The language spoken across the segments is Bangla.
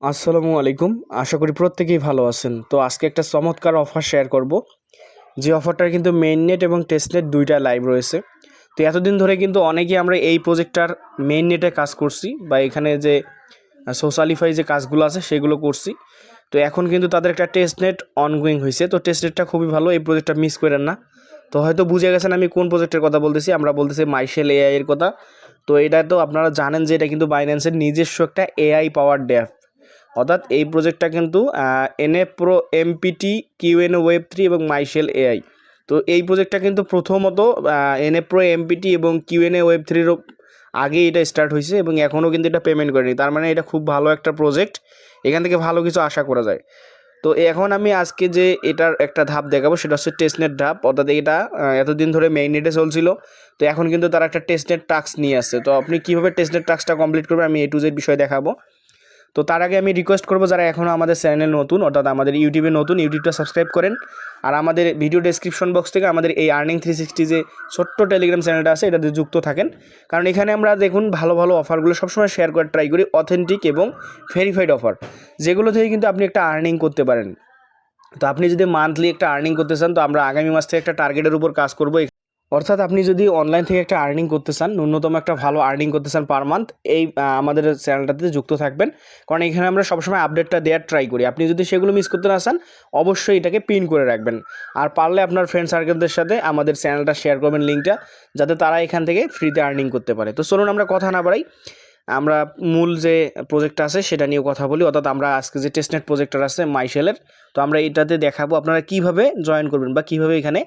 আসসালামু আলাইকুম। আশা করি প্রত্যেকেই ভালো আছেন। তো আজকে একটা চমৎকার অফার শেয়ার করব। যে অফারটার কিন্তু মেইন নেট এবং টেস্ট নেট ২ টা লাইভ রয়েছে। তো এতদিন ধরে কিন্তু অনেকেই আমরা এই প্রজেক্টটার মেইন নেটে কাজ করছি বা এখানে যে সোশ্যালিফাই যে কাজগুলো আছে সেগুলো করছি। তো এখন কিন্তু তাদের একটা টেস্ট নেট অনগোয়িং হইছে। তো টেস্ট নেটটা খুবই ভালো। এই প্রজেক্টটা মিস কইরেন না। তো হয়তো বুঝে গেছেন আমি কোন প্রজেক্টের কথা বলতেছি। আমরা বলতেছি মাইশেল এআই এর কথা। তো এটা তো আপনারা জানেন যে এটা কিন্তু বাইন্যান্সের নিজস্ব একটা এআই পাওয়ারড অ্যাপ। অর্থাৎ এই প্রজেক্টটা কিন্তু এনএফ প্রো এমপিটি কিউএনও ওয়েব 3 এবং মাইশেল এআই। তো এই প্রজেক্টটা কিন্তু প্রথমত এনএফ প্রো এমপিটি এবং কিউএনএ ওয়েব 3 আগে এটা স্টার্ট হয়েছে এবং এখনও কিন্তু এটা পেমেন্ট করেনি। তার মানে এটা খুব ভালো একটা প্রজেক্ট। এখান থেকে ভালো কিছু আশা করা যায়। তো এখন আমি আজকে যে এটার একটা ধাপ দেখাবো সেটা হচ্ছে টেস্টনেট ধাপ। অর্থাৎ এটা এতদিন ধরে মেইননেটে চলছিল। তো এখন কিন্তু তারা একটা টেস্টনেট টাস্ক নিয়ে আসছে। তো আপনি কীভাবে টেস্টনেট টাস্কটা কমপ্লিট করবেন আমি A to Z বিষয় দেখাবো। তো তার আগে আমি রিকোয়েস্ট করবো যারা এখনও আমাদের চ্যানেল নতুন অর্থাৎ আমাদের ইউটিউবে নতুন, ইউটিউবটা সাবস্ক্রাইব করেন। আর আমাদের ভিডিও ডেসক্রিপশন বক্স থেকে আমাদের এই আর্নিং 360 যে ছোট্ট টেলিগ্রাম চ্যানেলটা আছে এটাতে যুক্ত থাকেন। কারণ এখানে আমরা দেখুন ভালো ভালো অফারগুলো সবসময় শেয়ার করার ট্রাই করি, অথেন্টিক এবং ভেরিফাইড অফার, যেগুলো থেকে কিন্তু আপনি একটা আর্নিং করতে পারেন। তো আপনি যদি মান্থলি একটা আর্নিং করতে চান তো আমরা আগামী মাস থেকে একটা টার্গেটের উপর কাজ করবো। অর্থাৎ আপনি যদি অনলাইন থেকে একটা আর্নিং করতে চান, ন্যূনতম একটা ভালো আর্নিং করতে চান পার মান্থ, এই আমাদের চ্যানেলটাতে যুক্ত থাকবেন। কারণ এখানে আমরা সবসময় আপডেটটা দেওয়ার ট্রাই করি। আপনি যদি সেগুলো মিস করতে না চান অবশ্যই এটাকে পিন করে রাখবেন। আর পারলে আপনার ফ্রেন্ড সার্কেলদের সাথে আমাদের চ্যানেলটা শেয়ার করবেন লিঙ্কটা, যাতে তারা এখান থেকে ফ্রিতে আর্নিং করতে পারে। তো চলুন আমরা কথা না বাড়াই, আমরা মূল যে প্রজেক্টটা আছে সেটা নিয়েও কথা বলি। অর্থাৎ আমরা আজকে যে টেস্টনেট প্রজেক্টর আছে মাইশেলের, তো আমরা এটাতে দেখাবো আপনারা কীভাবে জয়েন করবেন বা কীভাবে এখানে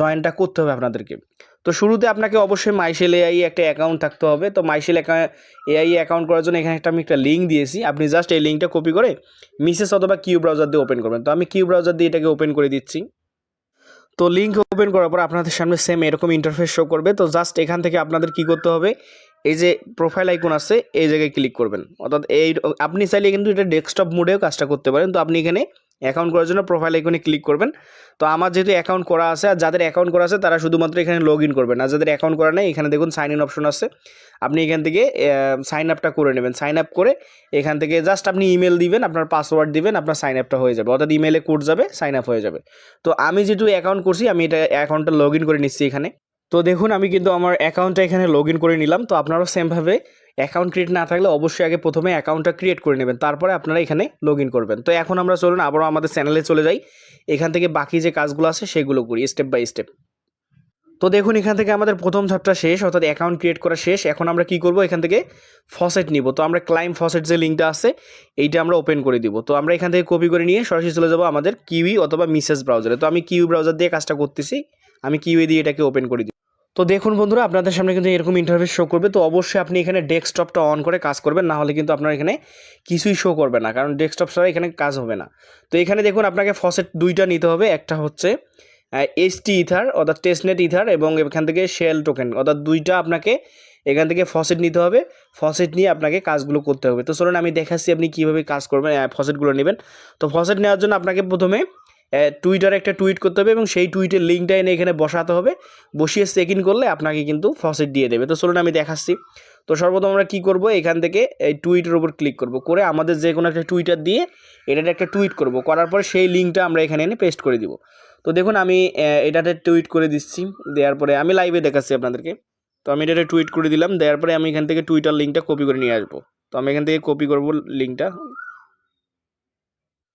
জয়েনটা করতে হবে আপনাদেরকে। তো শুরুতে আপনাকে অবশ্যই মাইশেল এআই একটা অ্যাকাউন্ট থাকতে হবে। তো মাইশেল এআই অ্যাকাউন্ট করার জন্য এখানে আমি একটা লিঙ্ক দিয়েছি। আপনি জাস্ট এই লিঙ্কটা কপি করে মিসেস অথবা কিউ ব্রাউজার দিয়ে ওপেন করবেন। তো আমি কিউ ব্রাউজার দিয়ে এটাকে ওপেন করে দিচ্ছি। তো লিঙ্ক ওপেন করার পর আপনাদের সামনে সেম এরকম ইন্টারফেস শো করবে। তো জাস্ট এখান থেকে আপনাদের কি করতে হবে, এই যে প্রোফাইল আইকন আছে এই জায়গায় ক্লিক করবেন। অর্থাৎ আপনি চাইলে কিন্তু এটা ডেস্কটপ মোডেও কাজটা করতে পারেন। তো আপনি এখানে অ্যাকাউন্ট করার জন্য প্রোফাইল আইকনে ক্লিক করবেন। তো আমার যেহেতু অ্যাকাউন্ট করা আছে, আর যাদের অ্যাকাউন্ট করা আছে তারা শুধুমাত্র এখানে লগ ইন করবেন। আর যাদের অ্যাকাউন্ট করা নেই এখানে দেখুন সাইন ইন অপশন আছে, আপনি এখান থেকে সাইন আপটা করে নেবেন। সাইন আপ করে এখান থেকে জাস্ট আপনি ইমেল দিবেন, আপনার পাসওয়ার্ড দিবেন, আপনার সাইন আপটা হয়ে যাবে। অর্থাৎ ইমেলে কোড যাবে, সাইন আপ হয়ে যাবে। তো আমি যেহেতু অ্যাকাউন্ট করছি আমি এটা অ্যাকাউন্টটা লগ ইন করে নিচ্ছি এখানে। তো দেখুন আমি কিন্তু আমার অ্যাকাউন্টটা এখানে লগ ইন করে নিলাম। তো আপনারাও সেমভাবে অ্যাকাউন্ট ক্রিয়েট না থাকলে অবশ্যই আগে প্রথমে অ্যাকাউন্টটা ক্রিয়েট করে নেবেন, তারপরে আপনারা এখানে লগ ইন করবেন। তো এখন আমরা চলুন আবারও আমাদের চ্যানেলে চলে যাই, এখান থেকে বাকি যে কাজগুলো আছে সেগুলো করি স্টেপ বাই স্টেপ। তো দেখুন এখান থেকে আমাদের প্রথম ধাপটা শেষ, অর্থাৎ অ্যাকাউন্ট ক্রিয়েট করা শেষ। এখন আমরা কি করব, এখান থেকে ফসেট নিব। তো আমরা ক্লাইম ফসেট যে লিঙ্কটা আছে এইটা আমরা ওপেন করে দিব। তো আমরা এখান থেকে কপি করে নিয়ে সরাসরি চলে যাব আমাদের কিউই অথবা মিসেস ব্রাউজারে। তো আমি কিউই ব্রাউজার দিয়ে কাজটা করতেছি, আমি কিউই দিয়ে এটাকে ওপেন করে দিই। তো দেখুন বন্ধুরা আপনাদের সামনে কিন্তু এরকম ইন্টারফেস শো করবে। তো অবশ্যই আপনি এখানে ডেস্কটপটা অন করে কাজ করবেন, না হলে কিন্তু আপনার এখানে কিছুই শো করবে না, কারণ ডেস্কটপ ছাড়া এখানে কাজ হবে না। তো এখানে দেখুন আপনাকে ফসেট দুইটা নিতে হবে, একটা হচ্ছে এসটি ইথার অর্থাৎ টেস্টনেট ইথার এবং এখান থেকে শেল টোকেন, অর্থাৎ দুইটা আপনাকে এখান থেকে ফসেট নিতে হবে। ফসেট নিয়ে আপনাকে কাজগুলো করতে হবে। তো চলুন আমি দেখাচ্ছি আপনি কীভাবে কাজ করবেন, ফসেটগুলো নেবেন। তো ফসেট নেওয়ার জন্য আপনাকে প্রথমে টুইটারে একটা টুইট করতে হবে এবং সেই টুইটের লিঙ্কটা এনে এখানে বসাতে হবে। বসিয়ে চেক ইন করলে আপনাকে কিন্তু ফসেট দিয়ে দেবে। তো চলুন আমি দেখাচ্ছি। তো সর্বপ্রথম আমরা কী করব, এখান থেকে এই টুইটের উপর ক্লিক করব, করে আমাদের যে কোনো একটা টুইটার দিয়ে এটাতে একটা টুইট করব, করার পর সেই লিঙ্কটা আমরা এখানে এনে পেস্ট করে দিব। তো দেখুন আমি এটাতে টুইট করে দিচ্ছি, দেওয়ার পরে আমি লাইভে দেখাচ্ছি আপনাদেরকে। তো আমি এটাতে টুইট করে দিলাম, দেওয়ার পরে আমি এখান থেকে টুইটার লিঙ্কটা কপি করে নিয়ে আসবো। তো আমি এখান থেকে কপি করব লিঙ্কটা।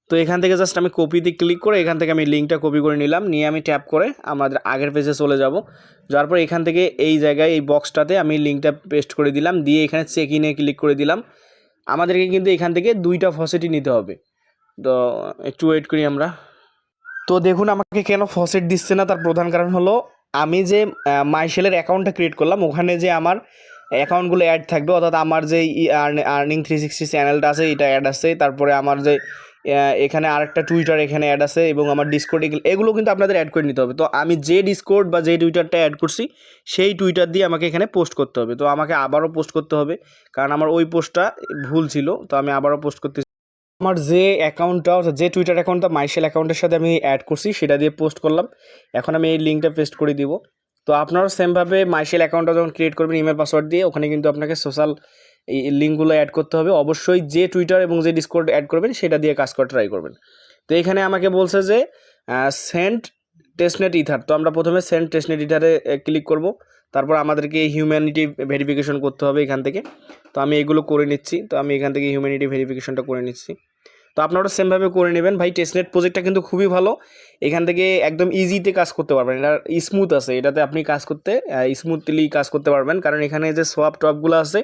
তো এখান থেকে জাস্ট আমি কপিতে ক্লিক করে এখান থেকে আমি লিঙ্কটা কপি করে নিলাম, নিয়ে আমি ট্যাপ করে আমাদের আগের পেজে চলে যাব। যাওয়ার পর এখান থেকে এই জায়গায় এই বক্সটাতে আমি লিঙ্কটা পেস্ট করে দিলাম, দিয়ে এখানে চেক ইনে ক্লিক করে দিলাম। আমাদেরকে কিন্তু এখান থেকে দুইটা ফসেটই নিতে হবে। তো একটু ওয়েট করি আমরা। তো দেখুন আমাকে কেন ফসেট দিচ্ছে না, তার প্রধান কারণ হলো আমি যে মাইশেলের অ্যাকাউন্টটা ক্রিয়েট করলাম ওখানে যে আমার অ্যাকাউন্টগুলো অ্যাড থাকবে, অর্থাৎ আমার যে আর্নিং 360 চ্যানেলটা আছে এটা অ্যাড আছে, তারপরে আমার যে এখানে আরেকটা টুইটার এখানে অ্যাড আছে এবং আমার ডিসকোড, এগুলো কিন্তু আপনাদের অ্যাড করে নিতে হবে। তো আমি যে ডিসকোড বা যে টুইটারটা অ্যাড করছি সেই টুইটার দিয়ে আমাকে এখানে পোস্ট করতে হবে। তো আমাকে আবারও পোস্ট করতে হবে, কারণ আমার ওই পোস্টটা ভুল ছিল। তো আমি আবারও পোস্ট করতে, আমার যে অ্যাকাউন্টটা অর্থাৎ যে টুইটার অ্যাকাউন্টটা মাইশেল অ্যাকাউন্টের সাথে আমি অ্যাড করছি সেটা দিয়ে পোস্ট করলাম। এখন আমি এই লিঙ্কটা পেস্ট করে দিব। তো আপনারাও সেমভাবে মাইশেল অ্যাকাউন্টটা যখন ক্রিয়েট করবেন ইমেল পাসওয়ার্ড দিয়ে, ওখানে কিন্তু আপনাকে সোশ্যাল এই লিঙ্কগুলো অ্যাড করতে হবে। অবশ্যই যে টুইটার এবং যে ডিসকর্ড অ্যাড করবেন সেটা দিয়ে কাজ করা ট্রাই করবেন। তো এখানে আমাকে বলছে যে সেন্ড টেস্টনেট ইথার। তো আমরা প্রথমে সেন্ড টেস্টনেট ইথারে ক্লিক করব। তারপর আমাদেরকে হিউম্যানিটি ভেরিফিকেশন করতে হবে এখান থেকে। তো আমি এগুলো করে নিচ্ছি। তো আমি এখান থেকে হিউম্যানিটি ভেরিফিকেশনটা করে নিচ্ছি। তো আপনারা সেমভাবে করে নেবেন ভাই। টেস্টনেট প্রজেক্টটা কিন্তু খুবই ভালো, এখান থেকে একদম ইজিতে কাজ করতে পারবেন। এটা স্মুথ আছে, এটাতে আপনি কাজ করতে স্মুথলি কাজ করতে পারবেন, কারণ এখানে যে সোয়াপ টপগুলো আছে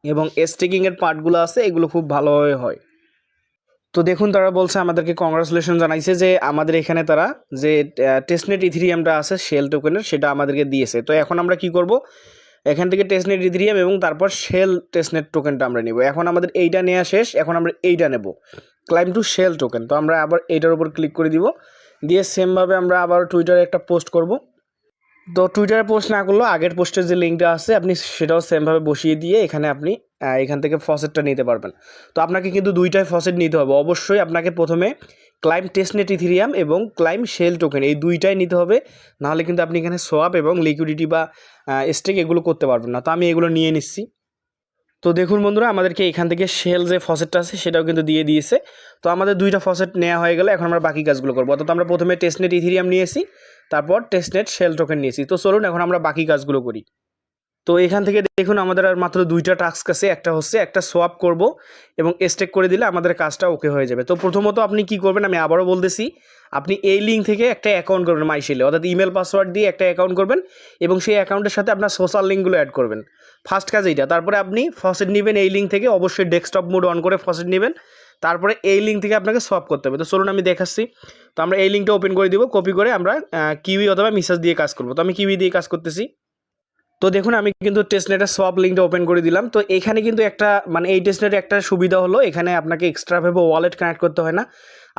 এবং স্টেকিংয়ের পার্টগুলো আছে এগুলো খুব ভালোভাবে হয়। তো দেখুন তারা বলছে আমাদেরকে কংগ্রাচুলেশন জানাইছে যে আমাদের এখানে তারা যে টেস্টনেট ইথিরিয়ামটা আছে শেল টোকেনের সেটা আমাদেরকে দিয়েছে। তো এখন আমরা কি করব, এখান থেকে টেস্টনেট ইথিরিয়াম এবং তারপর শেল টেস্টনেট টোকেনটা আমরা নিব। এখন আমাদের এইটা নেওয়া শেষ, এখন আমরা এইটা নেব, ক্লাইম টু শেল টোকেন। তো আমরা আবার এইটার উপর ক্লিক করে দিব, দিয়ে সেমভাবে আমরা আবার টুইটারে একটা পোস্ট করব। তো টুইটারে পোস্ট না করলেও আগের পোস্টের যে লিঙ্কটা আছে আপনি সেটাও সেমভাবে বসিয়ে দিয়ে এখানে আপনি এখান থেকে ফসেটটা নিতে পারবেন। তো আপনাকে কিন্তু দুইটাই ফসেট নিতে হবে। অবশ্যই আপনাকে প্রথমে ক্লাইম টেস্টনেট ইথিরিয়াম এবং ক্লাইম শেল টোকেন এই দুইটাই নিতে হবে, নাহলে কিন্তু আপনি এখানে সোয়াপ এবং লিকুইডিটি বা স্টেক এগুলো করতে পারবেন না। তো আমি এগুলো নিয়ে নিচ্ছি। তো দেখুন বন্ধুরা, আমাদেরকে এখান থেকে শেল যে ফসেটটা আছে সেটাও কিন্তু দিয়ে দিয়েছে। তো আমাদের দুইটা ফসেট নেওয়া হয়ে গেলে এখন আমরা বাকি কাজগুলো করবো। অর্থাৎ আমরা প্রথমে টেস্টনেট ইথিরিয়াম নিয়েছি, তারপর টেস্টনেট শেল টোকেন নিয়েছি। তো চলুন এখন আমরা বাকি কাজগুলো করি। তো এখান থেকে দেখুন আমাদের আর মাত্র দুইটা টাস্ক আছে। একটা হচ্ছে একটা সোয়াপ করব এবং স্টেক করে দিলে আমাদের কাজটা ওকে হয়ে যাবে। তো প্রথমত আপনি কি করবেন আমি আবারও বলতেছি, আপনি এই লিঙ্ক থেকে একটা অ্যাকাউন্ট করবেন মাইশেলে, অর্থাৎ ইমেল পাসওয়ার্ড দিয়ে একটা অ্যাকাউন্ট করবেন এবং সেই অ্যাকাউন্টের সাথে আপনার সোশ্যাল লিঙ্কগুলো অ্যাড করবেন। ফার্স্ট কাজ এইটা। তারপরে আপনি ফসেট নেবেন এই লিঙ্ক থেকে, অবশ্যই ডেস্কটপ মোড অন করে ফসেট নেবেন। তারপরে এই লিঙ্ক থেকে আপনাকে সোয়াপ করতে হবে। তো চলুন আমি দেখাচ্ছি। তো আমরা এই লিঙ্কটা ওপেন করে দিব, কপি করে আমরা কিউই অথবা মেসেজ দিয়ে কাজ করব। তো আমি কিউই দিয়ে কাজ করতেছি। তো দেখুন আমি কিন্তু টেস্টনেটের সোয়াপ লিঙ্কটা ওপেন করে দিলাম। তো এখানে কিন্তু একটা মানে এই টেস্টনেটের একটা সুবিধা হলো, এখানে আপনাকে এক্সট্রাভাবে ওয়ালেট কানেক্ট করতে হয় না।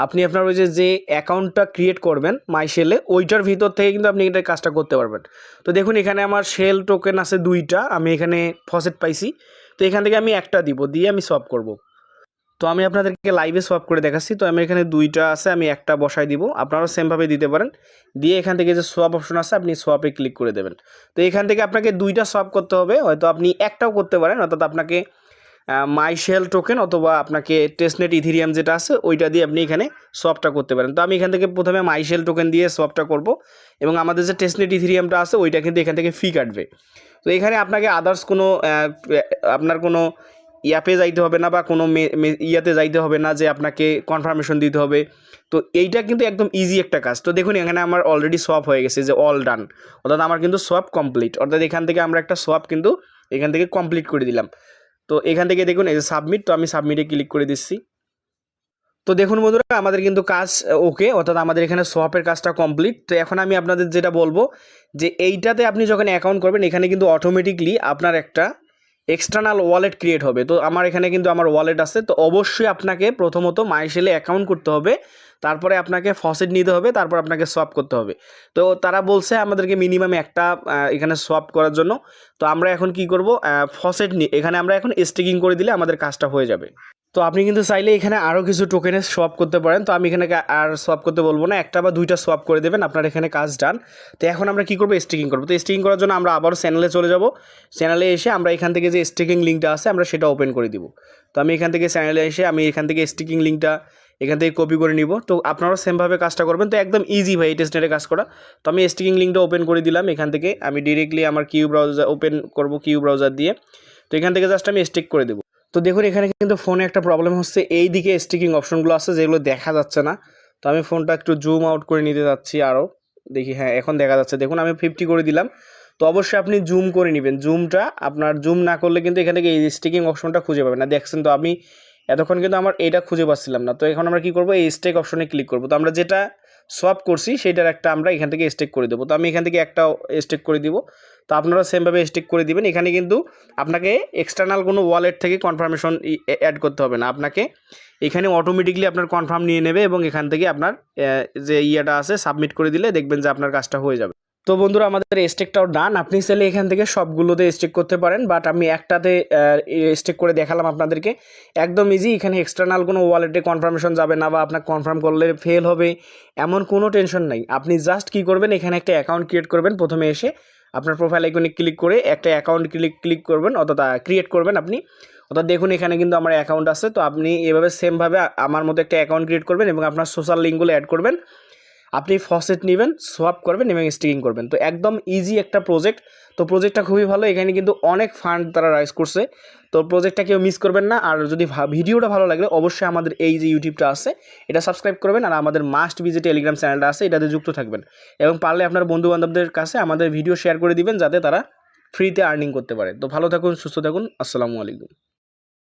আপনি আপনার ওই যে অ্যাকাউন্টটা ক্রিয়েট করবেন মাইশেলে ওইটার ভিতর থেকে কিন্তু আপনি এটা কাজটা করতে পারবেন। তো দেখুন এখানে আমার শেল টোকেন আছে দুইটা, আমি এখানে ফসেট পাইছি। তো এখান থেকে আমি একটা দিব, দিয়ে আমি সোয়াপ করব। তো আমি আপনাদেরকে লাইভে সোয়াপ করে দেখাচ্ছি। তো আমি এখানে দুইটা আছে, আমি একটা বসাই দিব, আপনারাও সেমভাবে দিতে পারেন। দিয়ে এখান থেকে যে সোয়াপ অপশন আছে আপনি সোয়াপে ক্লিক করে দেবেন। তো এখান থেকে আপনাকে দুইটা সোয়াপ করতে হবে, হয়তো আপনি একটাও করতে পারেন, অর্থাৎ আপনাকে মাইশেল টোকেন অথবা আপনাকে টেস্টনেট ইথিরিয়াম যেটা আছে ওইটা দিয়ে আপনি এখানে সোয়াপটা করতে পারেন। তো আমি এখান থেকে প্রথমে মাইশেল টোকেন দিয়ে সোয়াপটা করব এবং আমাদের যে টেস্টনেট ইথিরিয়ামটা আছে ওইটা কিন্তু এখান থেকে ফি কাটবে। তো এখানে আপনাকে আদার্স কোনো আপনার কোনো অ্যাপে যাইতে হবে না বা কোনো ইয়াতে যাইতে হবে না যে আপনাকে কনফার্মেশন দিতে হবে। তো এইটা কিন্তু একদম ইজি একটা কাজ। তো দেখুন এখানে আমার অলরেডি সোয়াপ হয়ে গেছে, যে অল ডান, অর্থাৎ আমার কিন্তু সোয়াপ কমপ্লিট। অর্থাৎ এখান থেকে আমরা একটা সোয়াপ কিন্তু এখান থেকে কমপ্লিট করে দিলাম। তো এখান থেকে দেখুন এই যে সাবমিট, তো আমি সাবমিটে ক্লিক করে দিচ্ছি। তো দেখুন বন্ধুরা আমাদের কিন্তু কাজ ওকে, অর্থাৎ আমাদের এখানে সোয়াপের কাজটা কমপ্লিট। তো এখন আমি আপনাদের যেটা বলবো যে এইটাতে আপনি যখন অ্যাকাউন্ট করবেন এখানে কিন্তু অটোমেটিকলি আপনার একটা এক্সটার্নাল ওয়ালেট ক্রিয়েট হবে। তো আমার এখানে কিন্তু আমার ওয়ালেট আছে। তো অবশ্যই আপনাকে প্রথমত মাইশেলে অ্যাকাউন্ট করতে হবে, তারপরে আপনাকে ফসেট নিতে হবে, তারপর আপনাকে সোয়াপ করতে হবে। তো তারা বলছে আমাদেরকে মিনিমাম একটা এখানে সোয়াপ করার জন্য। তো আমরা এখন কি করব, ফসেট নিয়ে এখানে আমরা এখন স্টেকিং করে দিলে আমাদের কাজটা হয়ে যাবে। তো আপনি কিন্তু চাইলে এখানে আরও কিছু টোকেনে সোয়াপ করতে পারেন। তো আমি এখানে আর সোয়াপ করতে বলবো না, একটা বা দুইটা সোয়াপ করে দেবেন, আপনার এখানে কাজ ডান। তো এখন আমরা কী করবো, স্টেকিং করবো। তো স্টেকিং করার জন্য আমরা আবারও চ্যানেলে চলে যাব। চ্যানেলে এসে আমরা এখান থেকে যে স্টেকিং লিঙ্কটা আছে আমরা সেটা ওপেন করে দিব। তো আমি এখান থেকে চ্যানেলে এসে আমি এখান থেকে স্টেকিং লিঙ্কটা এখান থেকে কপি করে নিব। তো আপনারাও সেমভাবে কাজটা করবেন। তো একদম ইজি ভাই এই টেস্টনেটে কাজ করা। তো আমি স্টেকিং লিঙ্কটা ওপেন করে দিলাম। এখান থেকে আমি ডিরেক্টলি আমার কিউ ব্রাউজার ওপেন করব, কিউ ব্রাউজার দিয়ে। তো এখান থেকে জাস্ট আমি স্টেক করে দেবো। তো দেখুন এখানে কিন্তু ফোনে একটা প্রবলেম হচ্ছে, এই দিকে স্টিকিং অপশনগুলো আছে যেগুলো দেখা যাচ্ছে না। তো আমি ফোনটা একটু জুম আউট করে নিতে যাচ্ছি আরও, দেখি হ্যাঁ এখন দেখা যাচ্ছে। দেখুন আমি 50 করে দিলাম। তো অবশ্যই আপনি জুম করে নেবেন, জুমটা আপনার জুম না করলে কিন্তু এখান থেকে এই স্টিকিং অপশনটা খুঁজে পাবেন না। দেখছেন তো আমি এতক্ষণ কিন্তু আমার এইটা খুঁজে পাচ্ছিলাম না। তো এখন আমরা কী করবো, এই স্টেক অপশনে ক্লিক করবো। তো আমরা যেটা সোয়াপ করছি সেটার একটা আমরা এখান থেকে স্টেক করে দেবো। তো আমি এখান থেকে একটা স্টেক করে দিব। তো আপনারা সেমভাবে স্টেক করে দিবেন। এখানে কিন্তু আপনাকে এক্সটার্নাল কোনো ওয়ালেট থেকে কনফার্মেশন অ্যাড করতে হবে না, আপনাকে এখানে অটোমেটিকলি আপনার কনফার্ম নিয়ে নেবে এবং এখান থেকে আপনার যে ইয়েটা আছে সাবমিট করে দিলে দেখবেন যে আপনার কাজটা হয়ে যাবে। তো বন্ধুরা আমাদের স্টেকটাও ডান। আপনি চাইলে এখান থেকে সবগুলোতে স্টেক করতে পারেন, বাট আমি একটাতে স্টেক করে দেখালাম আপনাদেরকে। একদম ইজি, এখানে এক্সটার্নাল কোনো ওয়ালেটে কনফার্মেশন যাবে না বা আপনার কনফার্ম করলে ফেল হবে এমন কোনো টেনশন নাই। আপনি জাস্ট কী করবেন, এখানে একটা অ্যাকাউন্ট ক্রিয়েট করবেন প্রথমে এসে, আপনার প্রোফাইল আইকনে ক্লিক করে একটা অ্যাকাউন্ট ক্লিক করবেন, অর্থাৎ ক্রিয়েট করবেন আপনি। অর্থাৎ দেখুন এখানে কিন্তু আমার অ্যাকাউন্ট আছে। তো আপনি এভাবে সেমভাবে আমার মতো একটা অ্যাকাউন্ট ক্রিয়েট করবেন এবং আপনার সোশ্যাল লিঙ্কগুলো অ্যাড করবেন। আপনি ফসেট নেবেন, সোয়াপ করবেন এবং স্টিকিং করবেন। তো একদম ইজি একটা প্রজেক্ট। তো প্রজেক্টটা খুবই ভালো, এখানে কিন্তু অনেক ফান্ড তারা রাইজ করছে। তো প্রজেক্টটা কেউ মিস করবেন না। আর যদি ভিডিওটা ভালো লাগলে অবশ্যই আমাদের এই যে ইউটিউবটা আছে এটা সাবস্ক্রাইব করবেন, আর আমাদের মাস্ট বি যে টেলিগ্রাম চ্যানেলটা আছে এটাতে যুক্ত থাকবেন, এবং পারলে আপনার বন্ধুবান্ধবদের কাছে আমাদের ভিডিও শেয়ার করে দিবেন যাতে তারা ফ্রিতে আর্নিং করতে পারে। তো ভালো থাকুন, সুস্থ থাকুন, আসসালামু আলাইকুম।